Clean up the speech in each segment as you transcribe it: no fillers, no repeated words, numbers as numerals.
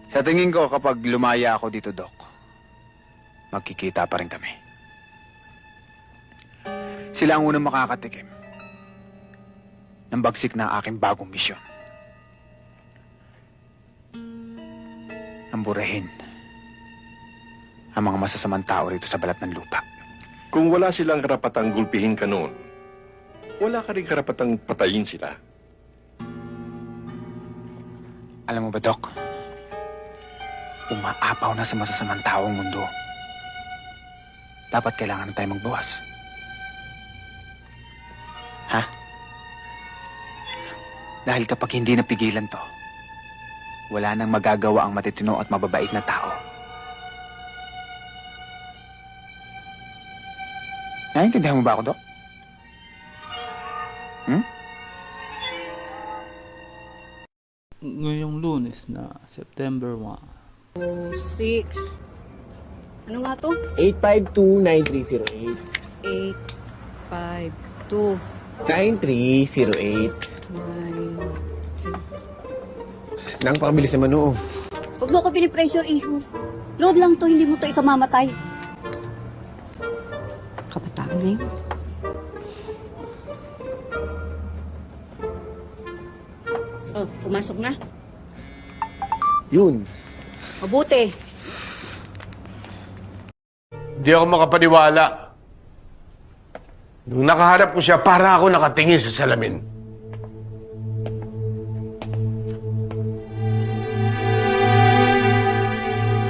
Sa tingin ko, kapag lumaya ako dito, Doc, magkikita pa rin kami. Sila ang unang makakatikim ng bagsik na aking bagong misyon. Ang burahin ang mga masasamang tao rito sa balat ng lupa. Kung wala silang karapatang gulpihin ka noon, wala ka rin karapatang patayin sila. Alam mo ba, Doc? Umaapaw na sa masasamang tao ang mundo. Dapat kailangan na tayo magbawas. Ha? Dahil kapag hindi napigilan to, wala nang magagawa ang matitino at mababait na tao. Naiintindihan mo ba ako, Doc? Ngayong Lunes na September 1. 6. Ano nga to? 852-9308. 852 9308. 9. Nang pakabilis naman oo. Huwag mo ko pinipressure, iho. Load lang to, hindi mo to ikamamatay. Kabataan na yun. Oh, pumasok na. Yun. Mabuti. Hindi ako makapaniwala. Nung nakaharap ko siya, para ako nakatingin sa salamin.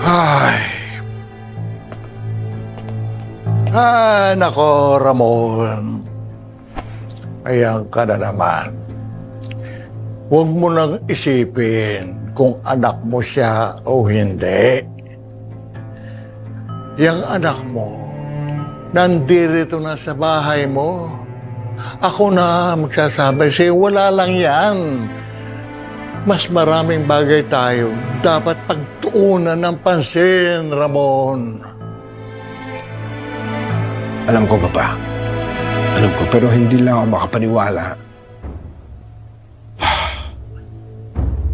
Ay. Nako, Ramon. Ayan ka na naman. Huwag mo nang isipin kung anak mo siya o hindi. Yang anak mo, nandito na sa bahay mo. Ako na magsasabi sa'yo, wala lang yan. Mas maraming bagay tayo dapat pagtuunan ng pansin, Ramon. Alam ko, Papa. Alam ko, pero hindi lang ako makapaniwala.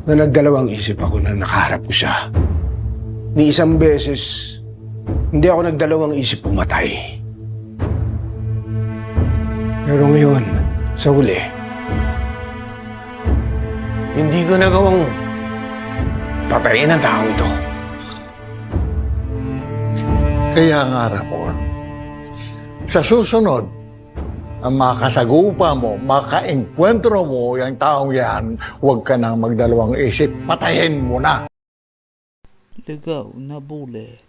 Na nagdalawang isip ako na nakaharap ko siya. Ni isang beses, hindi ako nagdalawang isip pumatay. Pero ngayon, sa huli, hindi ko nagawang patayin ang tao ito. Kaya nga, Ramon, sa susunod, ang makasagupa mo, makaenkwentro mo yung taong yan, huwag ka nang magdalawang isip, patayin mo na. Ligaw na bullet.